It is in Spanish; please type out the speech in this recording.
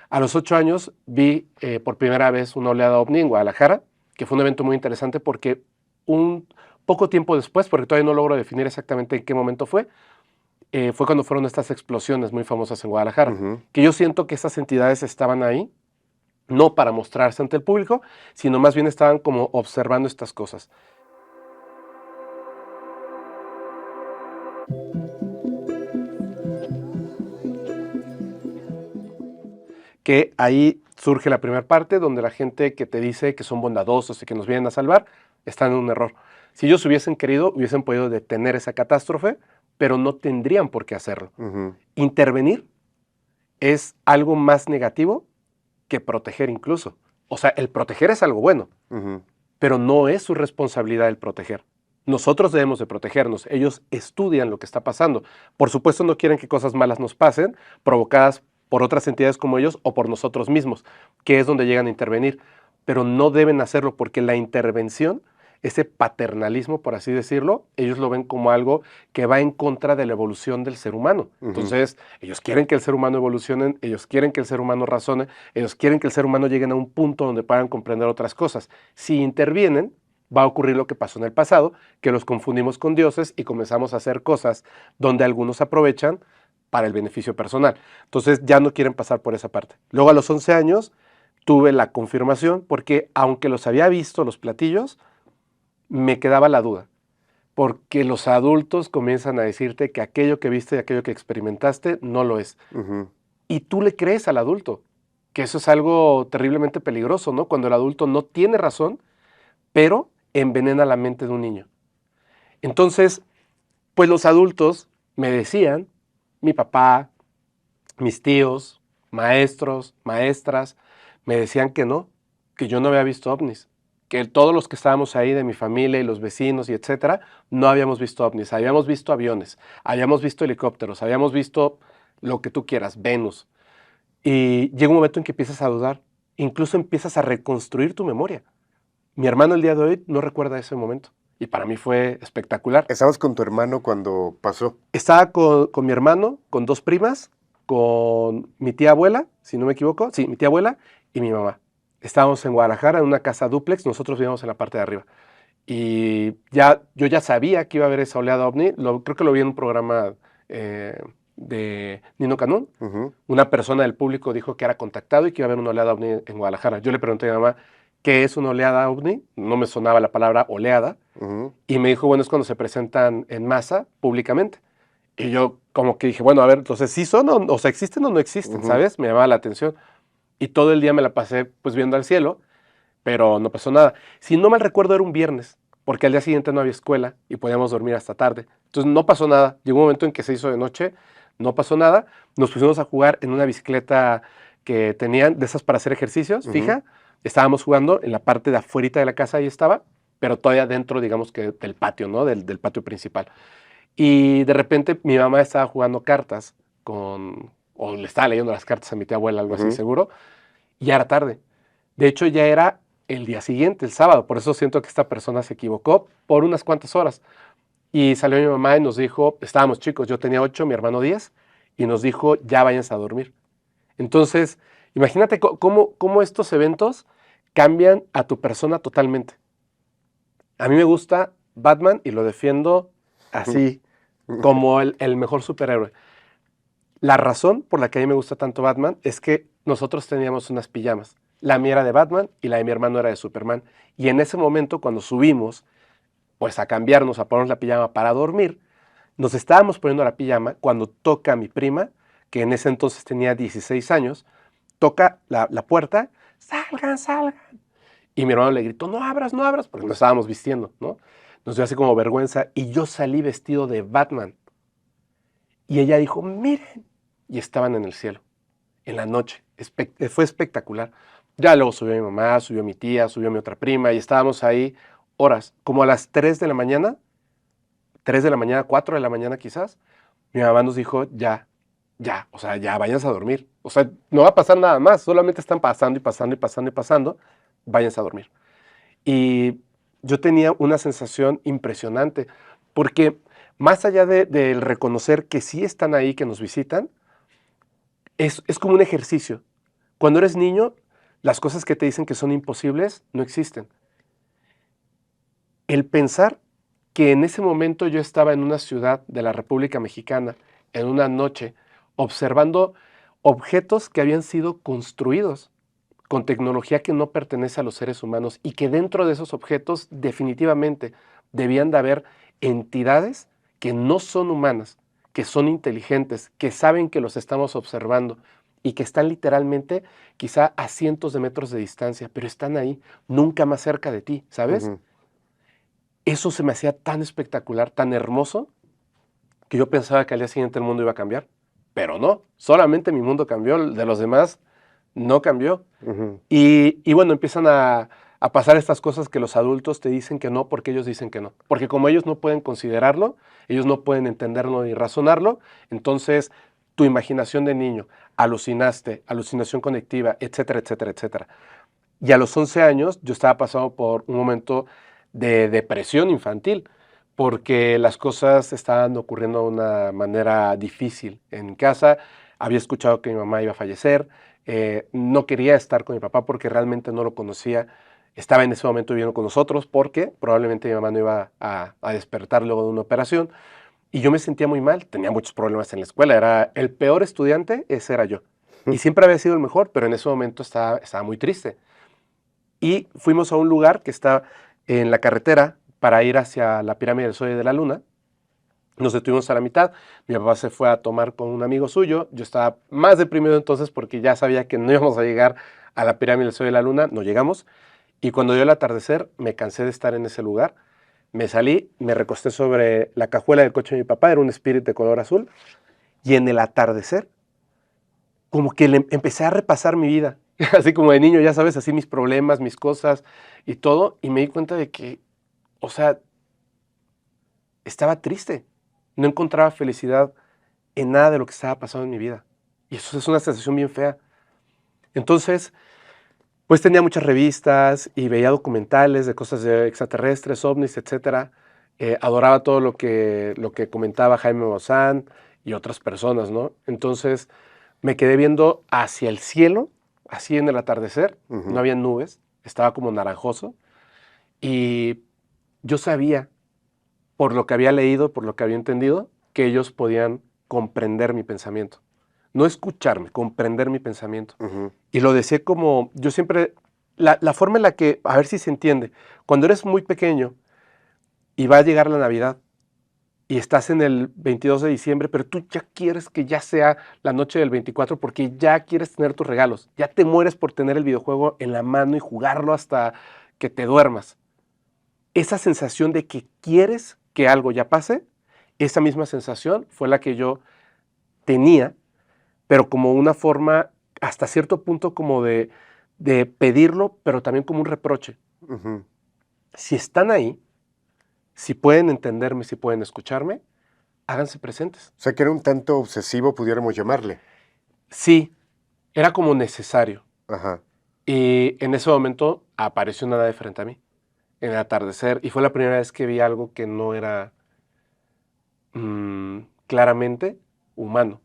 A los 8 años vi por primera vez una oleada ovni en Guadalajara, que fue un evento muy interesante porque un poco tiempo después, porque todavía no logro definir exactamente en qué momento fue cuando fueron estas explosiones muy famosas en Guadalajara, Ujú. que yo siento que esas entidades estaban ahí, no para mostrarse ante el público, sino más bien estaban como observando estas cosas. Que ahí surge la primera parte, donde la gente que te dice que son bondadosos y que nos vienen a salvar, están en un error. Si ellos hubiesen querido, hubiesen podido detener esa catástrofe, pero no tendrían por qué hacerlo. Ujú. Intervenir es algo más negativo que proteger incluso. O sea, el proteger es algo bueno, Ujú. pero no es su responsabilidad el proteger. Nosotros debemos de protegernos. Ellos estudian lo que está pasando. Por supuesto no quieren que cosas malas nos pasen, provocadas por otras entidades como ellos o por nosotros mismos, que es donde llegan a intervenir. Pero no deben hacerlo porque la intervención, ese paternalismo, por así decirlo, ellos lo ven como algo que va en contra de la evolución del ser humano. Ujú. Entonces, ellos quieren que el ser humano evolucione, ellos quieren que el ser humano razone, ellos quieren que el ser humano llegue a un punto donde puedan comprender otras cosas. Si intervienen, va a ocurrir lo que pasó en el pasado, que los confundimos con dioses y comenzamos a hacer cosas donde algunos aprovechan para el beneficio personal. Entonces ya no quieren pasar por esa parte. Luego a los 11 años tuve la confirmación porque aunque los había visto los platillos, me quedaba la duda. Porque los adultos comienzan a decirte que aquello que viste y aquello que experimentaste no lo es. Ujú. Y tú le crees al adulto, que eso es algo terriblemente peligroso, ¿no? Cuando el adulto no tiene razón, pero envenena la mente de un niño. Entonces, pues los adultos me decían, mi papá, mis tíos, maestros, maestras, me decían que yo no había visto ovnis, que todos los que estábamos ahí de mi familia y los vecinos y etcétera, no habíamos visto ovnis, habíamos visto aviones, habíamos visto helicópteros, habíamos visto lo que tú quieras, Venus. Y llega un momento en que empiezas a dudar, incluso empiezas a reconstruir tu memoria. Mi hermano el día de hoy no recuerda ese momento y para mí fue espectacular. ¿Estabas con tu hermano cuando pasó? Estaba con mi hermano, con 2 primas, con mi tía abuela, si no me equivoco, sí, mi tía abuela y mi mamá. Estábamos en Guadalajara en una casa dúplex, nosotros vivíamos en la parte de arriba. Y yo ya sabía que iba a haber esa oleada ovni, creo que lo vi en un programa de Nino Canún. Ujú. Una persona del público dijo que era contactado y que iba a haber una oleada ovni en Guadalajara. Yo le pregunté a mi mamá, ¿qué es una oleada ovni? No me sonaba la palabra oleada. Ujú. Y me dijo, bueno, es cuando se presentan en masa públicamente. Y yo como que dije, bueno, a ver, entonces sí son, o sea, existen o no existen, Ujú. ¿sabes? Me llamaba la atención. Y todo el día me la pasé pues viendo al cielo, pero no pasó nada. Si no mal recuerdo era un viernes, porque al día siguiente no había escuela y podíamos dormir hasta tarde. Entonces no pasó nada. Llegó un momento en que se hizo de noche, no pasó nada. Nos pusimos a jugar en una bicicleta que tenían, de esas para hacer ejercicios, Ujú. fija. Estábamos jugando en la parte de afuerita de la casa, ahí estaba, pero todavía dentro, digamos que del patio, ¿no? Del patio principal. Y de repente mi mamá estaba jugando cartas o le estaba leyendo las cartas a mi tía abuela, algo así Ujú. seguro, y ya era tarde. De hecho, ya era el día siguiente, el sábado, por eso siento que esta persona se equivocó por unas cuantas horas. Y salió mi mamá y nos dijo, estábamos chicos, yo tenía 8, mi hermano 10, y nos dijo, ya váyanse a dormir. Entonces, imagínate cómo estos eventos cambian a tu persona totalmente. A mí me gusta Batman y lo defiendo así, como el mejor superhéroe. La razón por la que a mí me gusta tanto Batman es que nosotros teníamos unas pijamas. La mía era de Batman y la de mi hermano era de Superman. Y en ese momento, cuando subimos, pues a cambiarnos, a ponernos la pijama para dormir, nos estábamos poniendo la pijama cuando toca mi prima, que en ese entonces tenía 16 años, toca la puerta, salgan, salgan. Y mi hermano le gritó, no abras, porque nos estábamos vistiendo, ¿no? Nos dio así como vergüenza y yo salí vestido de Batman. Y ella dijo, miren, y estaban en el cielo, en la noche. Fue espectacular. Ya luego subió mi mamá, subió mi tía, subió mi otra prima y estábamos ahí horas, como a las 3 de la mañana, 3 de la mañana, 4 de la mañana quizás. Mi mamá nos dijo, ya, o sea, ya váyanse a dormir. O sea, no va a pasar nada más, solamente están pasando y pasando y pasando y pasando, váyanse a dormir. Y yo tenía una sensación impresionante, porque más allá del reconocer que sí están ahí, que nos visitan, es como un ejercicio, Cuando eres niño, las cosas que te dicen que son imposibles no existen. El pensar que en ese momento yo estaba en una ciudad de la República Mexicana, en una noche, observando objetos que habían sido construidos con tecnología que no pertenece a los seres humanos y que dentro de esos objetos definitivamente debían de haber entidades que no son humanas, que son inteligentes, que saben que los estamos observando y que están literalmente quizá a cientos de metros de distancia, pero están ahí, nunca más cerca de ti, ¿sabes? Ujú. Eso se me hacía tan espectacular, tan hermoso, que yo pensaba que al día siguiente el mundo iba a cambiar, pero no, solamente mi mundo cambió, el de los demás no cambió. Ujú. Y bueno, empiezan a pasar estas cosas que los adultos te dicen que no porque ellos dicen que no. Porque como ellos no pueden considerarlo, ellos no pueden entenderlo ni razonarlo, entonces tu imaginación de niño, alucinaste, alucinación conectiva, etcétera, etcétera, etcétera. Y a los 11 años yo estaba pasando por un momento de depresión infantil, porque las cosas estaban ocurriendo de una manera difícil en casa. Había escuchado que mi mamá iba a fallecer, no quería estar con mi papá porque realmente no lo conocía. Estaba en ese momento viviendo con nosotros porque probablemente mi mamá no iba a despertar luego de una operación. Y yo me sentía muy mal, tenía muchos problemas en la escuela, era el peor estudiante, ese era yo. Y siempre había sido el mejor, pero en ese momento estaba muy triste. Y fuimos a un lugar que está en la carretera para ir hacia la pirámide del Sol y de la Luna. Nos detuvimos a la mitad, mi papá se fue a tomar con un amigo suyo, yo estaba más deprimido entonces porque ya sabía que no íbamos a llegar a la pirámide del Sol y de la Luna, no llegamos, y cuando dio el atardecer me cansé de estar en ese lugar, me salí, me recosté sobre la cajuela del coche de mi papá, era un Spirit de color azul, y en el atardecer como que empecé a repasar mi vida, así como de niño, ya sabes, así mis problemas, mis cosas y todo, y me di cuenta de que, o sea, estaba triste, no encontraba felicidad en nada de lo que estaba pasando en mi vida. Y eso es una sensación bien fea. Entonces, pues tenía muchas revistas y veía documentales de cosas de extraterrestres, ovnis, etcétera. Adoraba todo lo que comentaba Jaime Maussan y otras personas, ¿no? Entonces, me quedé viendo hacia el cielo, así en el atardecer, no Ujú. había nubes, estaba como naranjoso, y yo sabía, por lo que había leído, por lo que había entendido, que ellos podían comprender mi pensamiento. No escucharme, comprender mi pensamiento. Ujú. Y lo decía como, yo siempre, la forma en la que, a ver si se entiende, cuando eres muy pequeño y va a llegar la Navidad, y estás en el 22 de diciembre, pero tú ya quieres que ya sea la noche del 24 porque ya quieres tener tus regalos. Ya te mueres por tener el videojuego en la mano y jugarlo hasta que te duermas. Esa sensación de que quieres que algo ya pase, esa misma sensación fue la que yo tenía, pero como una forma hasta cierto punto como de pedirlo, pero también como un reproche. Ujú. Si están ahí, si pueden entenderme, si pueden escucharme, háganse presentes. O sea, que era un tanto obsesivo, pudiéramos llamarle. Sí, era como necesario. Ajá. Y en ese momento apareció una nave frente a mí, en el atardecer, y fue la primera vez que vi algo que no era claramente humano.